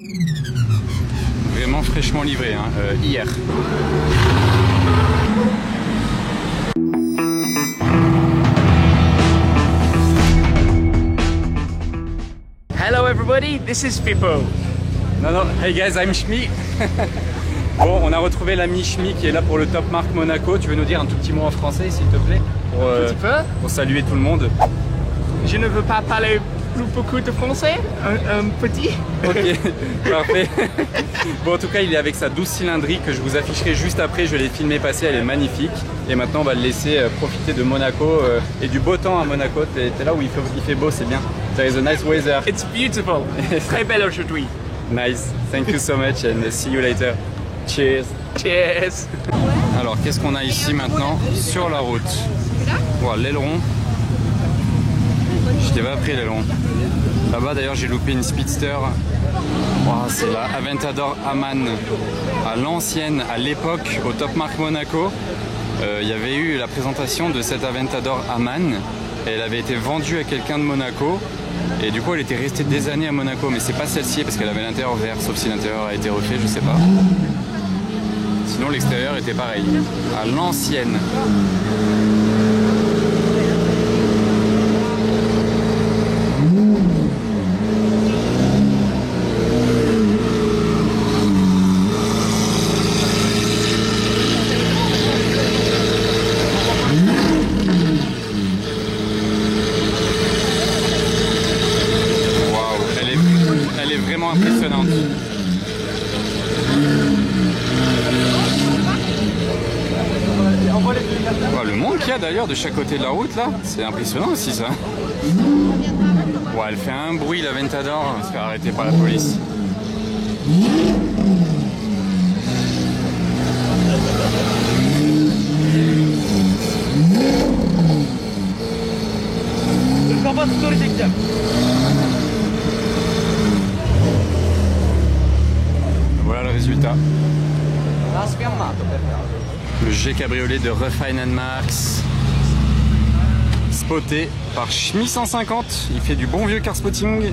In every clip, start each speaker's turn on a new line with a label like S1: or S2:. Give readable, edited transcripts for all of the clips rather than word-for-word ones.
S1: Vraiment fraîchement livré, hein, hier.
S2: Hello everybody, this is Pippo.
S1: Non, hey guys, I'm Shmi. Bon, on a retrouvé l'ami Shmi qui est là pour le Top Mark Monaco. Tu veux nous dire un tout petit mot en français, s'il te plaît, pour saluer tout le monde?
S2: Je ne veux pas parler plus beaucoup de français, un petit.
S1: Ok, parfait. Bon, en tout cas, il est avec sa 12 cylindrique que je vous afficherai juste après. Je l'ai filmé passer, elle est magnifique. Et maintenant, on va le laisser profiter de Monaco et du beau temps à Monaco. T'es là où il fait beau, c'est bien. There is a nice weather.
S2: It's beautiful. Très belle aujourd'hui.
S1: Nice. Thank you so much and see you later. Cheers.
S2: Cheers.
S1: Alors, qu'est-ce qu'on a ici maintenant sur la route? Wow, l'aileron. Je t'ai pas pris l'aileron. Là-bas, d'ailleurs, j'ai loupé une Speedster. Wow, c'est la Aventador Hamann. À l'ancienne, à l'époque, au Top Mark Monaco, il y avait eu la présentation de cette Aventador Hamann. Et elle avait été vendue à quelqu'un de Monaco. Et du coup, elle était restée des années à Monaco. Mais c'est pas celle-ci parce qu'elle avait l'intérieur vert, sauf si l'intérieur a été refait, je sais pas. Sinon, l'extérieur était pareil. À l'ancienne. Impressionnante. Oh, le monde qu'il y a d'ailleurs de chaque côté de la route là, c'est impressionnant aussi ça. Ouais, elle fait un bruit la Aventador, elle se fait arrêter par la police. Voilà le résultat. Le G cabriolet de Refine & Marks, spoté par Shmi 150. Il fait du bon vieux car spotting.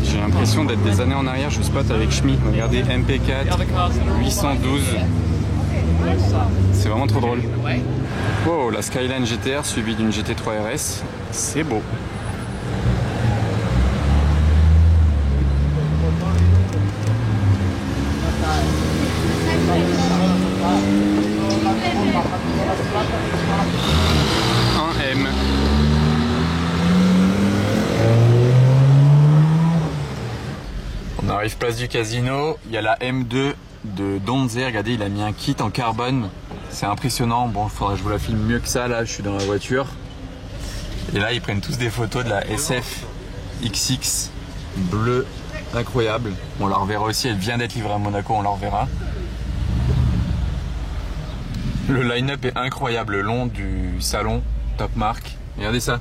S1: J'ai l'impression d'être des années en arrière. Je spot avec Shmi. Regardez, MP4 812. C'est vraiment trop drôle. Wow, la Skyline GTR suivie d'une GT3 RS. C'est beau. M. On arrive place du casino, il y a la M2 de Donze, regardez, il a mis un kit en carbone, c'est impressionnant. Bon, il faudrait que je vous la filme mieux que ça, là je suis dans la voiture. Et là ils prennent tous des photos de la SF XX bleue, incroyable. On la reverra aussi, elle vient d'être livrée à Monaco, on la reverra. Le line-up est incroyable le long du salon Top Mark. Regardez ça.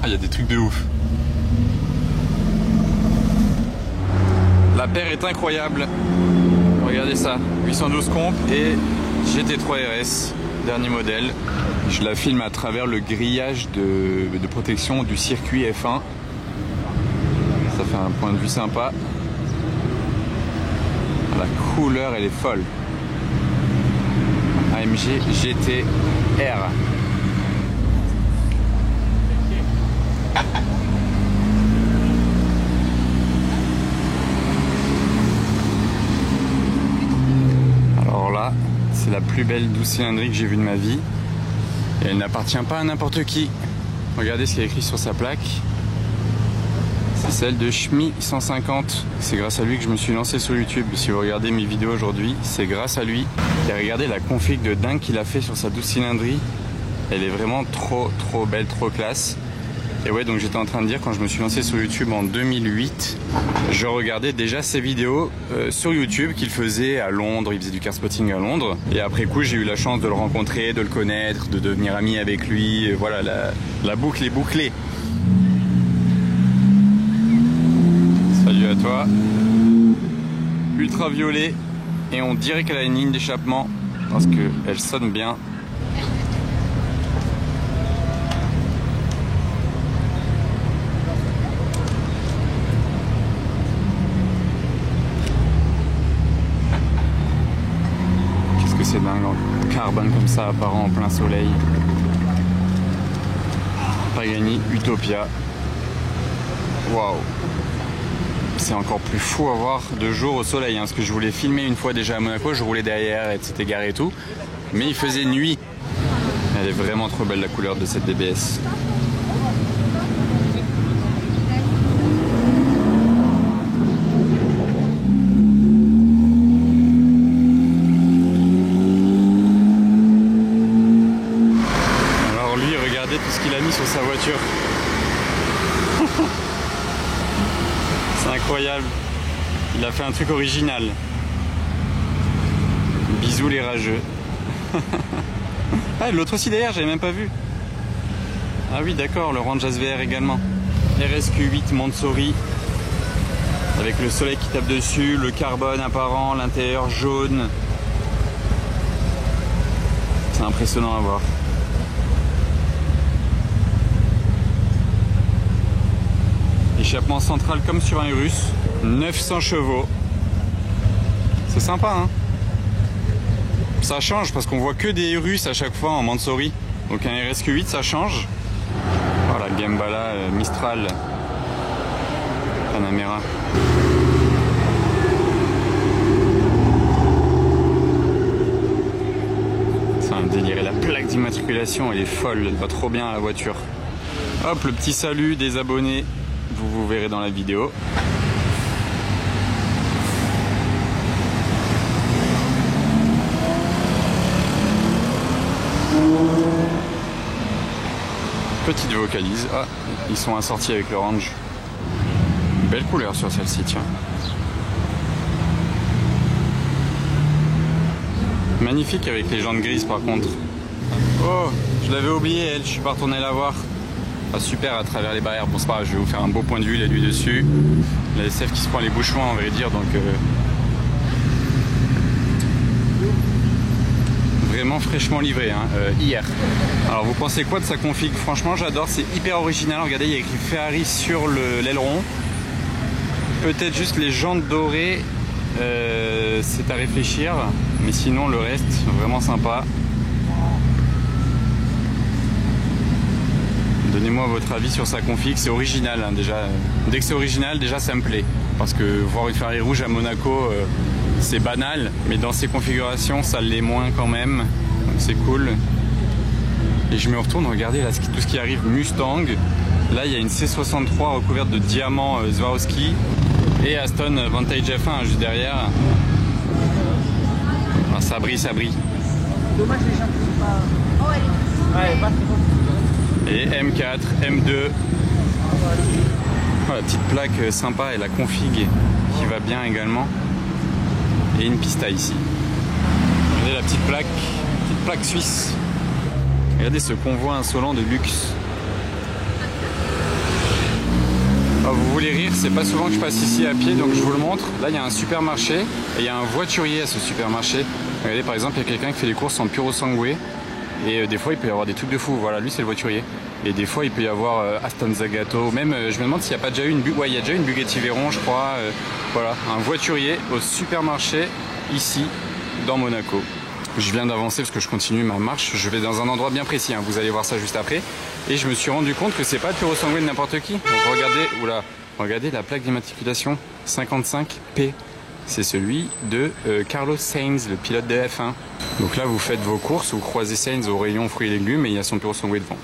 S1: Ah, il y a des trucs de ouf. La paire est incroyable. Regardez ça. 812 comp et GT3 RS, dernier modèle. Je la filme à travers le grillage de protection du circuit F1. Ça fait un point de vue sympa. La couleur, elle est folle. AMG GT R. Alors là, c'est la plus belle 12 cylindrique que j'ai vue de ma vie. Et elle n'appartient pas à n'importe qui. Regardez ce qu'il y a écrit sur sa plaque. C'est celle de Shmi 150. C'est grâce à lui que je me suis lancé sur YouTube. Si vous regardez mes vidéos aujourd'hui, c'est grâce à lui. Et regardez la config de dingue qu'il a fait sur sa 12 cylindrique. Elle est vraiment trop belle, trop classe. Et ouais, donc j'étais en train de dire, quand je me suis lancé sur YouTube en 2008, je regardais déjà ses vidéos sur YouTube qu'il faisait à Londres. Il faisait du car spotting à Londres. Et après coup, j'ai eu la chance de le rencontrer, de le connaître, de devenir ami avec lui. Et voilà, la boucle est bouclée. Salut à toi. Ultraviolet. Et on dirait qu'elle a une ligne d'échappement parce qu'elle sonne bien. dingue, en carbone comme ça, apparent en plein soleil. Pagani Utopia. Waouh! C'est encore plus fou à voir de jour au soleil, hein, parce que je voulais filmer une fois déjà à Monaco, je roulais derrière et c'était garé et tout, mais il faisait nuit. Elle est vraiment trop belle la couleur de cette DBS. Alors lui, regardez tout ce qu'il a mis sur sa voiture. C'est incroyable. Il a fait un truc original. Bisous les rageux. Ah, l'autre aussi derrière, j'avais même pas vu. Ah oui, d'accord, le Range SVR également. RSQ8 Mansory. Avec le soleil qui tape dessus, le carbone apparent, l'intérieur jaune. C'est impressionnant à voir. Échappement central comme sur un Urus, 900 chevaux. C'est sympa, hein. Ça change parce qu'on voit que des Urus à chaque fois en Mansory. Donc un RSQ8 ça change. Voilà, Gembala, Mistral, Panamera. C'est un délire. Et la plaque d'immatriculation elle est folle, elle va trop bien à la voiture. Hop, le petit salut des abonnés. Vous verrez dans la vidéo. Petite vocalise. Ah, ils sont assortis avec le Range. Belle couleur sur celle-ci, tiens. Magnifique avec les jantes grises par contre. Oh, je l'avais oublié elle, je suis pas retourné la voir. Ah, super à travers les barrières. Bon c'est pas grave, je vais vous faire un beau point de vue, il y a lui dessus. La SF qui se prend les bouchons on va dire donc vraiment fraîchement livré hein, hier. Alors vous pensez quoi de sa config? Franchement j'adore, c'est hyper original. Regardez il y a écrit Ferrari sur l'aileron. Peut-être juste les jantes dorées c'est à réfléchir. Mais sinon le reste vraiment sympa. Donnez-moi votre avis sur sa config, c'est original hein, déjà. Dès que c'est original, déjà ça me plaît. Parce que voir une Ferrari rouge à Monaco, c'est banal, mais dans ces configurations, ça l'est moins quand même. Donc c'est cool. Et je me retourne, regardez là, tout ce qui arrive, Mustang. Là, il y a une C63 recouverte de diamants Swarovski et Aston Vantage F1 juste derrière. Ah, ça brille, ça brille.
S2: Dommage les gens qui sont pas... Ouais, pas très bon.
S1: Et M4, M2. Oh, la petite plaque sympa et la config qui va bien également. Et une pista ici. Regardez la petite plaque suisse. Regardez ce convoi insolent de luxe. Oh, vous voulez rire, c'est pas souvent que je passe ici à pied donc je vous le montre. Là il y a un supermarché et il y a un voiturier à ce supermarché. Regardez par exemple il y a quelqu'un qui fait les courses en puro sangue. Et des fois il peut y avoir des trucs de fou, voilà lui c'est le voiturier. Et des fois il peut y avoir Aston Zagato, même je me demande s'il n'y a pas déjà eu une il y a déjà une Bugatti Veyron je crois. Voilà, un voiturier au supermarché ici dans Monaco. Je viens d'avancer parce que je continue ma marche, je vais dans un endroit bien précis, hein. Vous allez voir ça juste après. Et je me suis rendu compte que c'est pas le puro sangue de n'importe qui. Donc regardez la plaque d'immatriculation 55P. C'est celui de Carlos Sainz, le pilote de F1. Donc là, vous faites vos courses, vous croisez Sainz au rayon fruits et légumes et il y a son puro sangue devant.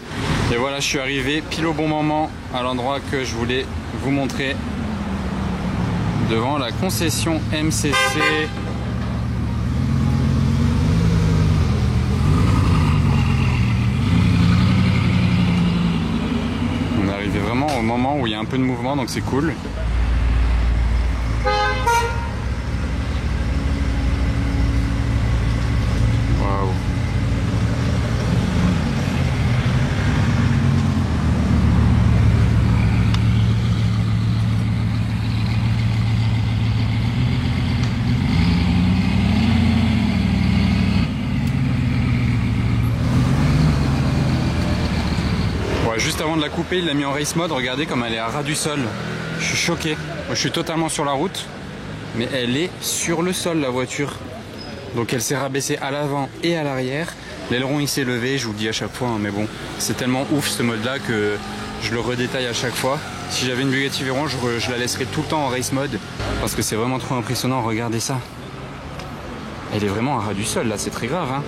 S1: Et voilà, je suis arrivé pile au bon moment à l'endroit que je voulais vous montrer. Devant la concession MCC. On est arrivé vraiment au moment où il y a un peu de mouvement, donc c'est cool. Juste avant de la couper, il l'a mis en race mode. Regardez comme elle est à ras du sol. Je suis choqué. Moi, je suis totalement sur la route, mais elle est sur le sol, la voiture. Donc elle s'est rabaissée à l'avant et à l'arrière. L'aileron il s'est levé, je vous le dis à chaque fois, hein, mais bon, c'est tellement ouf ce mode là que je le redétaille à chaque fois. Si j'avais une Bugatti Veyron, je la laisserais tout le temps en race mode parce que c'est vraiment trop impressionnant. Regardez ça. Elle est vraiment à ras du sol là, c'est très grave. Hein.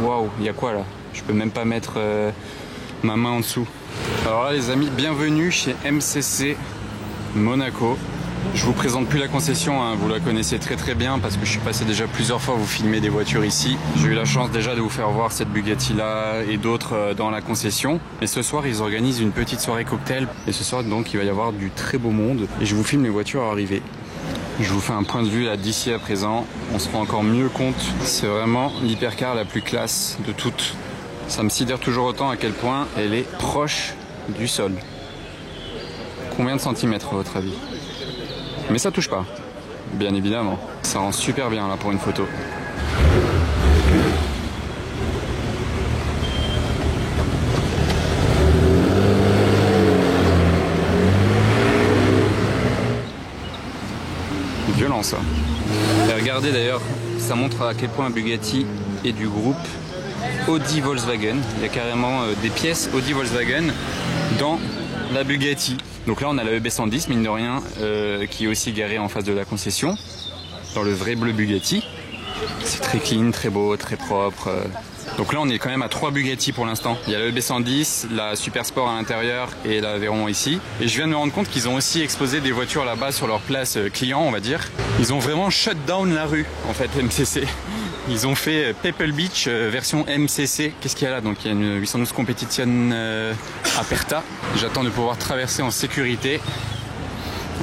S1: Waouh, il y a quoi là? Je peux même pas mettre ma main en dessous. Alors là les amis, bienvenue chez MCC Monaco. Je vous présente plus la concession, hein. Vous la connaissez très bien parce que je suis passé déjà plusieurs fois vous filmer des voitures ici. J'ai eu la chance déjà de vous faire voir cette Bugatti là et d'autres dans la concession. Et ce soir ils organisent une petite soirée cocktail et ce soir donc il va y avoir du très beau monde et je vous filme les voitures à arriver. Je vous fais un point de vue là d'ici à présent, on se rend encore mieux compte, c'est vraiment l'hypercar la plus classe de toutes. Ça me sidère toujours autant à quel point elle est proche du sol. Combien de centimètres à votre avis? Mais ça touche pas, bien évidemment. Ça rend super bien là pour une photo. Violent ça. Et regardez d'ailleurs, ça montre à quel point Bugatti est du groupe Audi Volkswagen. Il y a carrément des pièces Audi Volkswagen dans la Bugatti. Donc là on a la EB110 mine de rien qui est aussi garée en face de la concession dans le vrai bleu Bugatti. C'est très clean, très beau, très propre. Donc là on est quand même à 3 Bugatti pour l'instant. Il y a la EB110, la Super Sport à l'intérieur et la Veyron ici. Et je viens de me rendre compte qu'ils ont aussi exposé des voitures là-bas sur leur place client on va dire. Ils ont vraiment shut down la rue en fait MCC. Ils ont fait Pebble Beach version MCC. Qu'est-ce qu'il y a là? Donc il y a une 812 Competition Aperta. J'attends de pouvoir traverser en sécurité.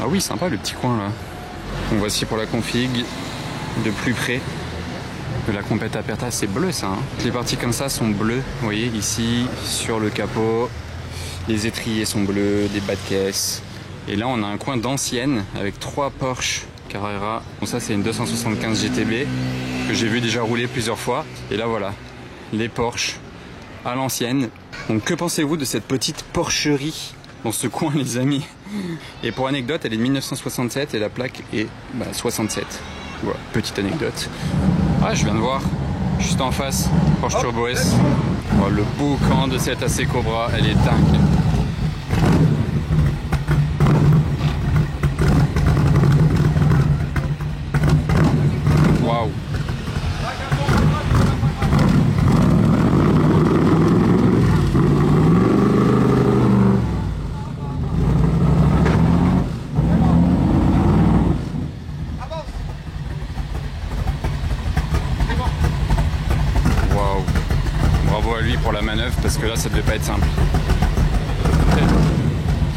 S1: Ah oui, sympa le petit coin là. Donc voici pour la config de plus près de la Competition Aperta. C'est bleu ça. Hein. Les parties comme ça sont bleues. Vous voyez ici sur le capot. Les étriers sont bleus, des bas de caisse. Et là on a un coin d'ancienne avec 3 Porsche Carrera. Bon ça c'est une 275 GTB que j'ai vu déjà rouler plusieurs fois. Et là voilà, les Porsche à l'ancienne. Donc que pensez-vous de cette petite porcherie dans ce coin les amis? Et pour anecdote, elle est de 1967 et la plaque est 67. Voilà, petite anecdote. Ah je viens de voir, juste en face, Porsche Turbo S. Oh, le boucan de cette AC Cobra, elle est dingue. Waouh. Bravo à lui pour la manœuvre parce que là ça devait pas être simple.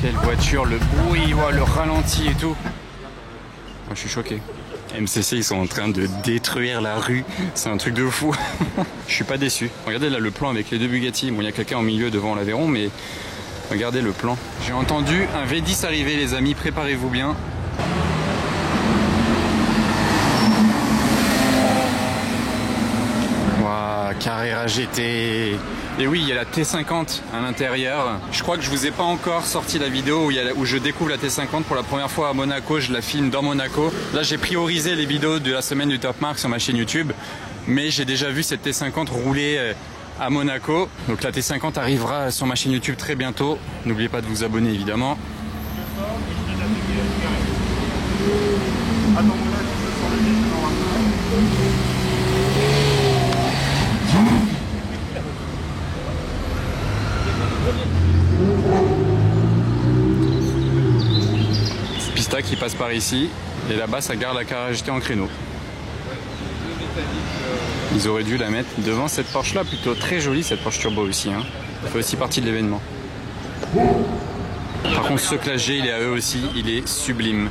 S1: Quelle voiture, le bruit, oh, le ralenti et tout. Moi je suis choqué. MCC ils sont en train de détruire la rue, c'est un truc de fou. Je suis pas déçu. Regardez là le plan avec les deux Bugatti. Bon il y a quelqu'un au milieu devant la Veyron mais regardez le plan. J'ai entendu un V10 arriver les amis, préparez-vous bien. Carrera GT. Et oui, il y a la T50 à l'intérieur. Je crois que je vous ai pas encore sorti la vidéo où je découvre la T50 pour la première fois à Monaco. Je la filme dans Monaco. Là, j'ai priorisé les vidéos de la semaine du Top Mark sur ma chaîne YouTube. Mais j'ai déjà vu cette T50 rouler à Monaco. Donc la T50 arrivera sur ma chaîne YouTube très bientôt. N'oubliez pas de vous abonner évidemment. Pista qui passe par ici et là-bas ça garde la Carrera GT en créneau. Ils auraient dû la mettre devant cette Porsche là, plutôt très jolie cette Porsche Turbo aussi. Hein. Ça fait aussi partie de l'événement. Par contre ce Classe G il est à eux aussi, il est sublime.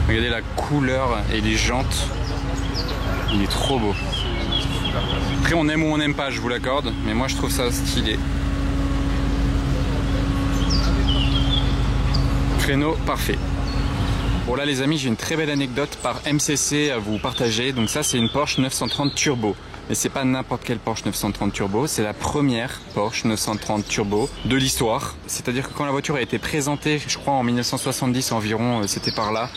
S1: Regardez la couleur et les jantes. Il est trop beau. Après on aime ou on n'aime pas, je vous l'accorde, mais moi je trouve ça stylé. Créneau parfait. Bon là les amis, j'ai une très belle anecdote par MCC à vous partager. Donc ça c'est une Porsche 930 Turbo. Mais c'est pas n'importe quelle Porsche 930 Turbo, c'est la première Porsche 930 Turbo de l'histoire. C'est-à-dire que quand la voiture a été présentée, je crois en 1970 environ, c'était par là,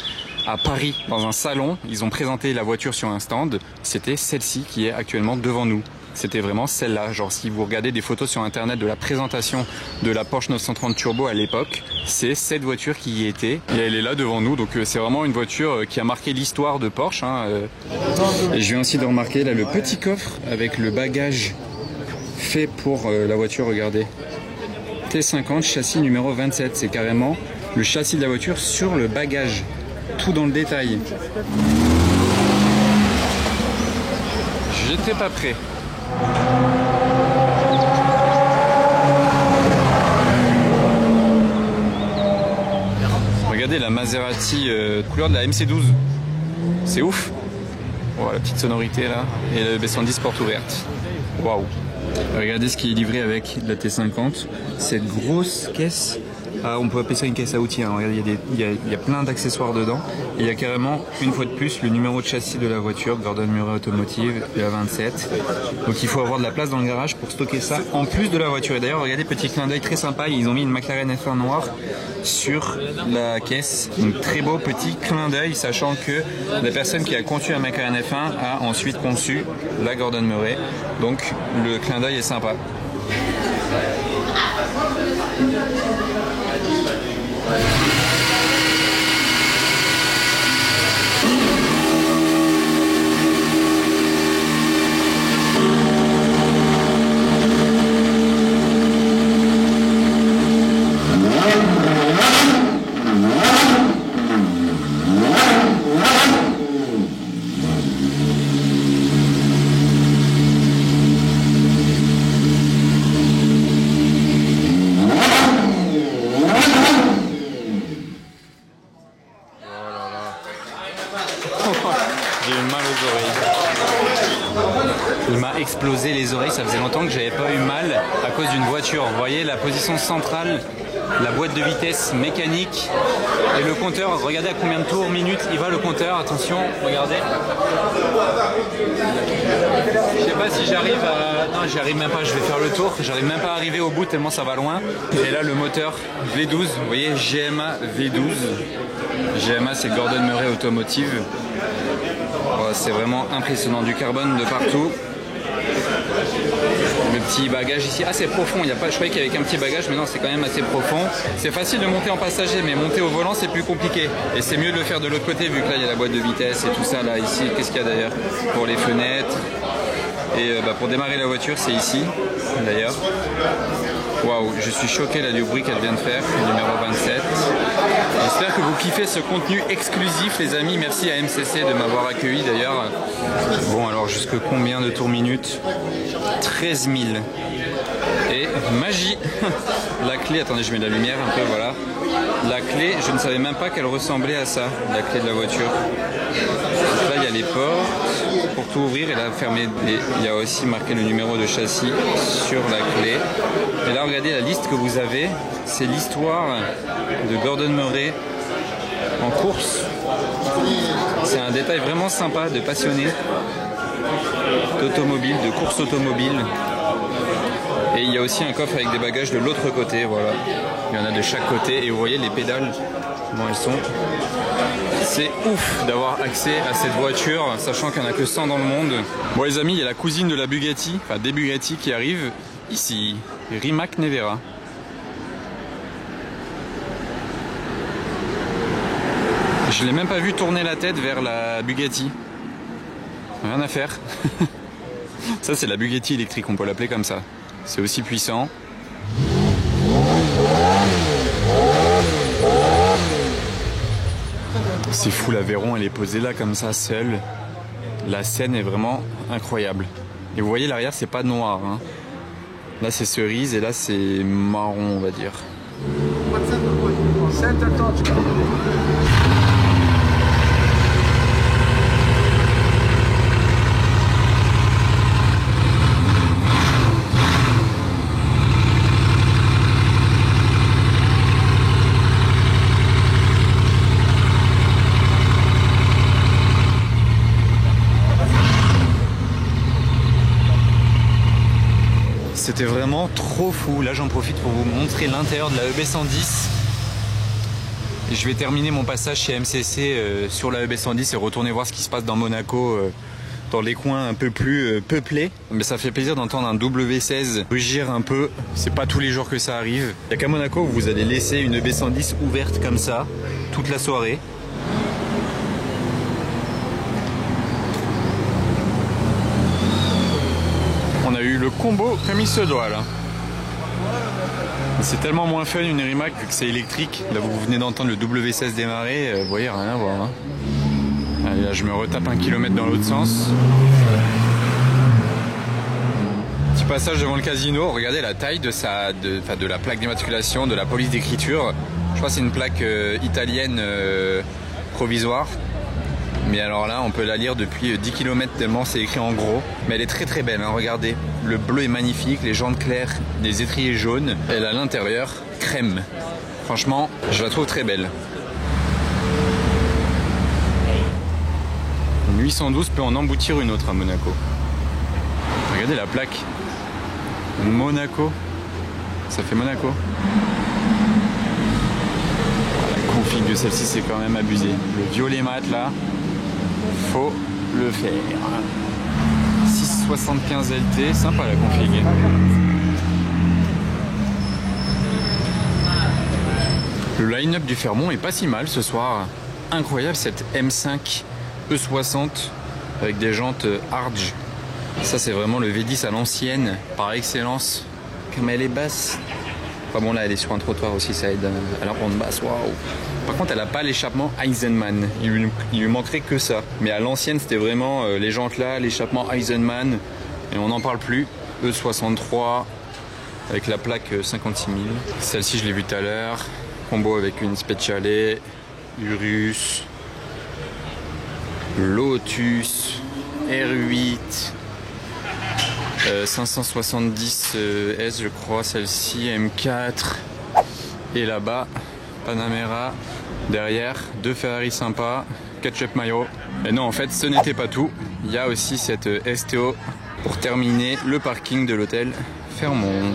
S1: à Paris dans un salon. Ils ont présenté la voiture sur un stand. C'était celle-ci qui est actuellement devant nous. C'était vraiment celle-là. Genre si vous regardez des photos sur internet de la présentation de la Porsche 930 Turbo à l'époque, c'est cette voiture qui y était et elle est là devant nous. Donc c'est vraiment une voiture qui a marqué l'histoire de Porsche. Et je viens aussi de remarquer là le petit coffre avec le bagage fait pour la voiture. Regardez, T50 châssis numéro 27. C'est carrément le châssis de la voiture sur le bagage, tout dans le détail. J'étais pas prêt. Regardez la Maserati couleur de la MC12. C'est ouf. Oh, la petite sonorité là. Et la B110 porte ouverte. Waouh. Regardez ce qui est livré avec la T50. Cette grosse caisse. Ah, on peut appeler ça une caisse à outils. Hein. Regardez, il y a plein d'accessoires dedans. Et il y a carrément, une fois de plus, le numéro de châssis de la voiture, Gordon Murray Automotive, la 27. Donc il faut avoir de la place dans le garage pour stocker ça, en plus de la voiture. Et d'ailleurs, regardez, petit clin d'œil très sympa, ils ont mis une McLaren F1 noire sur la caisse. Donc très beau petit clin d'œil, sachant que la personne qui a conçu la McLaren F1 a ensuite conçu la Gordon Murray. Donc le clin d'œil est sympa. J'ai eu mal aux oreilles. Il m'a explosé les oreilles, ça faisait longtemps que j'avais pas eu mal à cause d'une voiture. Vous voyez la position centrale, la boîte de vitesse mécanique et le compteur. Regardez à combien de tours minute il va le compteur. Attention, regardez. Je sais pas si j'arrive à... Non, j'y arrive même pas, je vais faire le tour. J'arrive même pas à arriver au bout tellement ça va loin. Et là le moteur V12, vous voyez, GMA V12. GMA c'est Gordon Murray Automotive. Oh, c'est vraiment impressionnant, du carbone de partout. Le petit bagage ici, assez profond. Il y a pas, je croyais qu'il y avait qu'un petit bagage, mais non, c'est quand même assez profond. C'est facile de monter en passager, mais monter au volant, c'est plus compliqué. Et c'est mieux de le faire de l'autre côté, vu que là, il y a la boîte de vitesse et tout ça. Là, ici, qu'est-ce qu'il y a d'ailleurs? Pour les fenêtres. Et pour démarrer la voiture, c'est ici, d'ailleurs. Waouh, je suis choqué là du bruit qu'elle vient de faire, numéro 27. J'espère que vous kiffez ce contenu exclusif, les amis. Merci à MCC de m'avoir accueilli d'ailleurs. Bon, alors jusque combien de tours minute? 13 000. Et magie. La clé, attendez, je mets la lumière un peu, voilà. La clé, je ne savais même pas qu'elle ressemblait à ça, la clé de la voiture. Donc là, il y a les portes pour tout ouvrir et là, fermer. Et il y a aussi marqué le numéro de châssis sur la clé. Et là, regardez la liste que vous avez. C'est l'histoire de Gordon Murray en course. C'est un détail vraiment sympa de passionné d'automobile, de course automobile. Et il y a aussi un coffre avec des bagages de l'autre côté, voilà. Il y en a de chaque côté et vous voyez les pédales, comment elles sont. C'est ouf d'avoir accès à cette voiture, sachant qu'il n'y en a que 100 dans le monde. Bon les amis, il y a la cousine de la Bugatti, enfin des Bugatti qui arrivent ici, Rimac Nevera. Je l'ai même pas vu tourner la tête vers la Bugatti. Rien à faire. Ça c'est la Bugatti électrique, on peut l'appeler comme ça. C'est aussi puissant. C'est fou, l'Aveyron elle est posée là comme ça seule. La scène est vraiment incroyable. Et vous voyez l'arrière c'est pas noir. Hein. Là c'est cerise et là c'est marron on va dire. C'était vraiment trop fou. Là j'en profite pour vous montrer l'intérieur de la EB110. Et je vais terminer mon passage chez MCC sur la EB110 et retourner voir ce qui se passe dans Monaco, dans les coins un peu plus peuplés. Mais ça fait plaisir d'entendre un W16 rugir un peu. C'est pas tous les jours que ça arrive. Il n'y a qu'à Monaco où vous allez laisser une EB110 ouverte comme ça toute la soirée. On a eu le combo comme il se doit là. C'est tellement moins fun une Rimac vu que c'est électrique. Là vous venez d'entendre le W16 démarrer, vous voyez, rien à voir. Hein. Allez, là je me retape 1 km dans l'autre sens. Petit passage devant le casino, regardez la taille de la plaque d'immatriculation, de la police d'écriture. Je crois que c'est une plaque italienne provisoire. Mais alors là, on peut la lire depuis 10 km tellement c'est écrit en gros. Mais elle est très très belle, hein, regardez. Le bleu est magnifique, les jantes claires, les étriers jaunes. Elle a l'intérieur crème. Franchement, je la trouve très belle. Une 812 peut en emboutir une autre à Monaco. Regardez la plaque. Monaco. Ça fait Monaco. La config de celle-ci, c'est quand même abusé. Le violet mat là. Faut le faire. 675 LT, sympa la config. Le line-up du Fairmont est pas si mal ce soir. Incroyable cette M5 E60 avec des jantes Arge. Ça c'est vraiment le V10 à l'ancienne par excellence. Comme elle est basse. Enfin bon là elle est sur un trottoir aussi, ça aide à la rendre basse. Waouh. Par contre, elle n'a pas l'échappement Eisenman. Il lui manquerait que ça. Mais à l'ancienne, c'était vraiment les jantes là, l'échappement Eisenman. Et on n'en parle plus. E63 avec la plaque 56 000. Celle-ci, je l'ai vue tout à l'heure. Combo avec une Speciale, Urus, Lotus, R8, 570 S, je crois, celle-ci, M4. Et là-bas, Panamera. Derrière, 2 Ferrari sympas, Ketchup Mayo. Et non, en fait, ce n'était pas tout. Il y a aussi cette STO pour terminer le parking de l'hôtel Fairmont.